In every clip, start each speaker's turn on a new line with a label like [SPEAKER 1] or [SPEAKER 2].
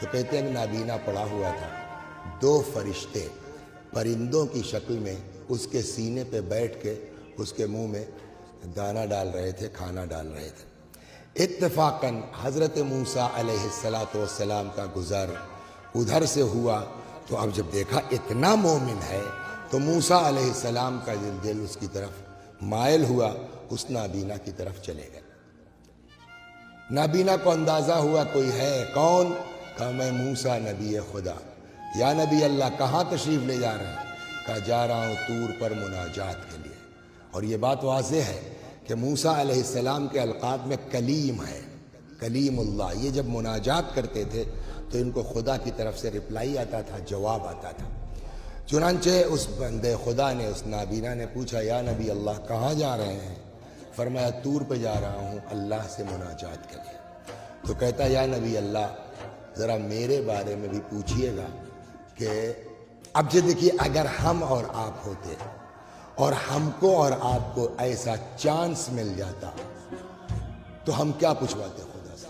[SPEAKER 1] تو کہتے ہیں نابینا پڑا ہوا تھا، دو فرشتے پرندوں کی شکل میں اس کے سینے پہ بیٹھ کے اس کے منہ میں دانہ ڈال رہے تھے، کھانا ڈال رہے تھے۔ اتفاقاً حضرت موسیٰ علیہ السلام کا گزر ادھر سے ہوا، تو اب جب دیکھا اتنا مومن ہے تو موسیٰ علیہ السلام کا دل اس کی طرف مائل ہوا، اس نابینا کی طرف چلے گئے۔ نابینا کو اندازہ ہوا کوئی ہے، کون؟ کہا میں موسیٰ نبی خدا۔ یا نبی اللہ کہاں تشریف لے جا رہے ہیں؟ کہا جا رہا ہوں طور پر مناجات کے لیے۔ اور یہ بات واضح ہے کہ موسیٰ علیہ السلام کے القاب میں کلیم ہے، کلیم اللہ۔ یہ جب مناجات کرتے تھے تو ان کو خدا کی طرف سے رپلائی آتا تھا، جواب آتا تھا۔ چنانچہ اس بندے خدا نے، اس نابینا نے پوچھا یا نبی اللہ کہاں جا رہے ہیں؟ فرمایا طور پہ جا رہا ہوں اللہ سے مناجات کے لیے۔ تو کہتا یا نبی اللہ ذرا میرے بارے میں بھی پوچھئے گا کہ اب یہ دیکھیے اگر ہم اور آپ ہوتے اور ہم کو اور آپ کو ایسا چانس مل جاتا تو ہم کیا پوچھواتے خدا سے؟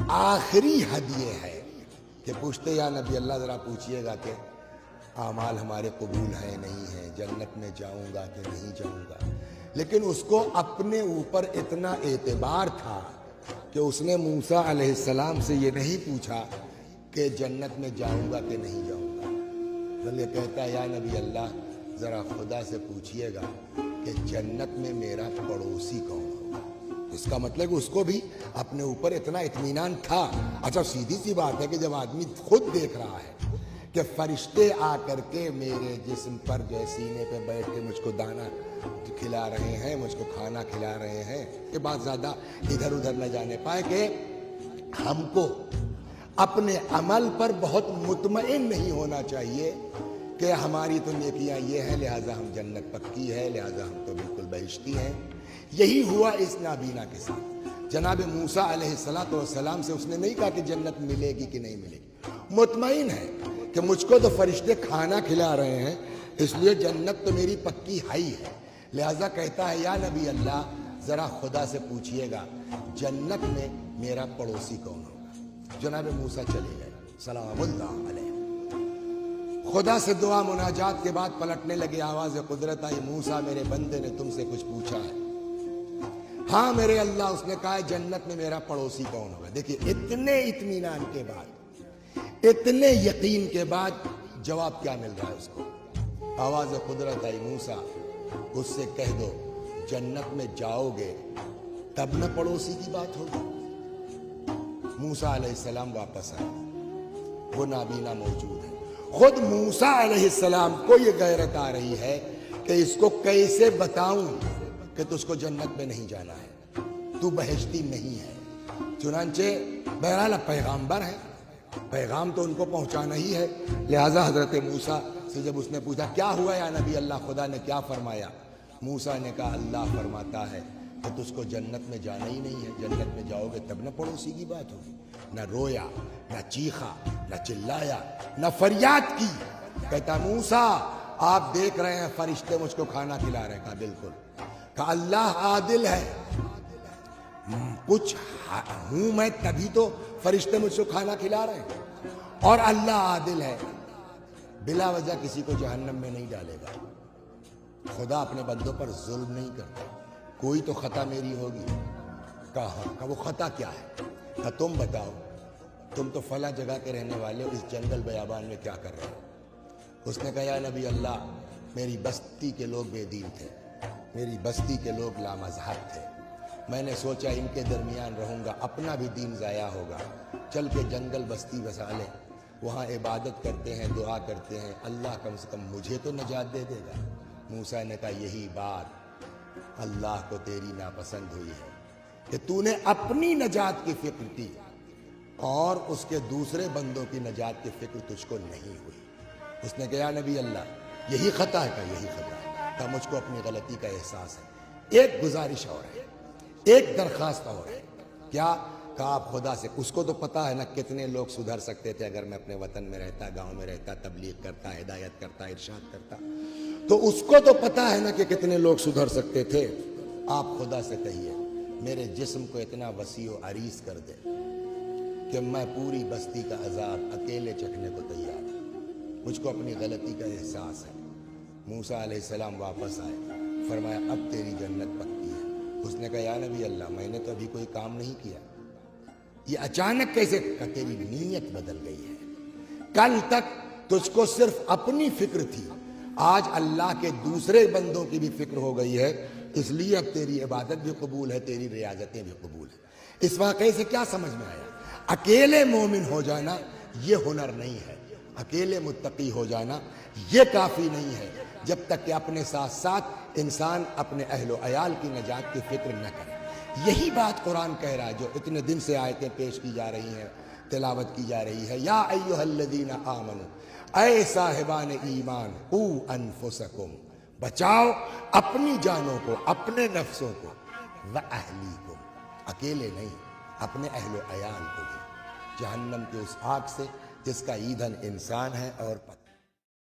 [SPEAKER 1] آخری حد یہ ہے کہ پوچھتے یا نبی اللہ ذرا پوچھئے گا کہ اعمال ہمارے قبول ہیں نہیں ہیں، جنت میں جاؤں گا کہ نہیں جاؤں گا۔ لیکن اس کو اپنے اوپر اتنا اعتبار تھا کہ اس نے موسیٰ علیہ السلام سے یہ نہیں پوچھا کہ جنت میں جاؤں گا کہ نہیں جاؤں گا، بلکہ کہتا یا نبی اللہ ذرا خدا سے پوچھئے گا کہ جنت میں میرا پڑوسی کون ہوگا۔ اس کا مطلب اس کو بھی اپنے اوپر اتنا اطمینان تھا۔ اچھا سیدھی سی بات ہے کہ جب آدمی خود دیکھ رہا ہے کہ فرشتے آ کر کے میرے جسم پر جو ہے سینے پہ بیٹھ کے مجھ کو دانہ کھلا رہے ہیں، مجھ کو کھانا کھلا رہے ہیں، یہ بات زیادہ ادھر ادھر نہ جانے پائے کہ ہم کو اپنے عمل پر بہت مطمئن نہیں ہونا چاہیے کہ ہماری تو نیکیاں یہ ہیں لہٰذا ہم جنت پکی ہے، لہٰذا ہم تو بالکل بہشتی ہیں۔ یہی ہوا اس نابینا کے ساتھ۔ جناب موسیٰ علیہ السلام سے اس نے نہیں کہا کہ جنت ملے گی کہ نہیں ملے گی، مطمئن ہے کہ مجھ کو تو فرشتے کھانا کھلا رہے ہیں، اس لیے جنت تو میری پکی ہی ہے۔ لہٰذا کہتا ہے یا نبی اللہ ذرا خدا سے پوچھئے گا جنت میں میرا پڑوسی کون ہوگا۔ جناب موسیٰ چلے گئے سلام اللہ علیہ۔ خدا سے دعا مناجات کے بعد پلٹنے لگے، آواز قدرت آئی موسیٰ میرے بندے نے تم سے کچھ پوچھا ہے؟ ہاں میرے اللہ، اس نے کہا ہے جنت میں میرا پڑوسی کون ہوگا۔ دیکھیے اتنے اطمینان کے بعد، اتنے یقین کے بعد جواب کیا مل رہا ہے اس کو؟ آواز قدرت آئی موسیٰ اس سے کہہ دو جنت میں جاؤ گے تب نہ پڑوسی کی بات ہوگی۔ موسیٰ علیہ السلام واپس آئے، وہ نابینا موجود ہے۔ خود موسیٰ علیہ السلام کو یہ غیرت آ رہی ہے کہ اس کو کیسے بتاؤں کہ تجھ کو جنت میں نہیں جانا ہے، تو بہشتی نہیں ہے۔ چنانچہ بہرحال پیغامبر ہے، پیغام تو ان کو پہنچانا ہی ہے۔ لہٰذا حضرت موسیٰ سے جب اس نے پوچھا کیا ہوا یا نبی اللہ، خدا نے کیا فرمایا؟ موسیٰ نے کہا اللہ فرماتا ہے کہ تجھ کو جنت میں جانا ہی نہیں ہے، جنت میں جاؤ گے تب نہ پڑوسی کی بات ہوگی۔ نہ رویا، نہ چیخا، نہ چلایا، نہ فریاد کی۔ کہتا موسیٰ آپ دیکھ رہے ہیں فرشتے مجھ کو کھانا کھلا رہے ہیں۔ کہا بالکل۔ کہا اللہ عادل ہے، کچھ ہوں میں تبھی تو فرشتے مجھ کو کھانا کھلا رہے ہیں، اور اللہ عادل ہے، بلا وجہ کسی کو جہنم میں نہیں ڈالے گا۔ خدا اپنے بندوں پر ظلم نہیں کرتا، کوئی تو خطا میری ہوگی۔ کہا وہ خطا کیا ہے؟ کہا تم بتاؤ، تم تو فلاں جگہ کے رہنے والے ہو، اس جنگل بیابان میں کیا کر رہے ہو؟ اس نے کہا یا نبی اللہ میری بستی کے لوگ بے دین تھے، میری بستی کے لوگ لامذہب تھے، میں نے سوچا ان کے درمیان رہوں گا اپنا بھی دین ضائع ہوگا، چل کے جنگل بستی بسا لے، وہاں عبادت کرتے ہیں، دعا کرتے ہیں، اللہ کم سے کم مجھے تو نجات دے دے گا۔ موسیٰ نے کہا یہی بات اللہ کو تیری ناپسند ہوئی ہے کہ تو نے اپنی نجات کی فکر کی اور اس کے دوسرے بندوں کی نجات کی فکر تجھ کو نہیں ہوئی۔ اس نے کہا یا نبی اللہ یہی خطا ہے؟ کہا یہی خطا ہے۔ کہا مجھ کو اپنی غلطی کا احساس ہے، ایک گزارش اور ہے، ایک درخواست اور ہے۔ کیا؟ کہا آپ خدا سے، اس کو تو پتا ہے نا کتنے لوگ سدھر سکتے تھے اگر میں اپنے وطن میں رہتا، گاؤں میں رہتا، تبلیغ کرتا، ہدایت کرتا، ارشاد کرتا، تو اس کو تو پتا ہے نا کہ کتنے لوگ سدھر سکتے تھے۔ آپ خدا سے کہیے میرے جسم کو اتنا وسیع و عریض کر دے کہ میں پوری بستی کا عذاب اکیلے چکھنے کو تیار ہوں، مجھ کو اپنی غلطی کا احساس ہے۔ موسیٰ علیہ السلام واپس آئے، فرمایا اب تیری جنت پکی ہے۔ اس نے کہا یا نبی اللہ میں نے تو ابھی کوئی کام نہیں کیا، یہ اچانک کیسے؟ کہ تیری نیت بدل گئی ہے، کل تک تجھ کو صرف اپنی فکر تھی، آج اللہ کے دوسرے بندوں کی بھی فکر ہو گئی ہے، اس لیے اب تیری عبادت بھی قبول ہے، تیری ریاضتیں بھی قبول ہیں۔ اس واقعے سے کیا سمجھ میں آیا؟ اکیلے مومن ہو جانا یہ ہنر نہیں ہے، اکیلے متقی ہو جانا یہ کافی نہیں ہے، جب تک کہ اپنے ساتھ ساتھ انسان اپنے اہل و عیال کی نجات کی فکر نہ کرے۔ یہی بات قرآن کہہ رہا ہے، جو اتنے دن سے آیتیں پیش کی جا رہی ہیں، تلاوت کی جا رہی ہے۔ یا ایھا الذین آمنوا، اے صاحبان ایمان، قوا انفسکم، بچاؤ اپنی جانوں کو، اپنے نفسوں کو، واہلیکم، اکیلے نہیں اپنے اہل و عیال کو بھی، جہنم کی اس آگ سے جس کا ایندھن انسان ہے اور پتہ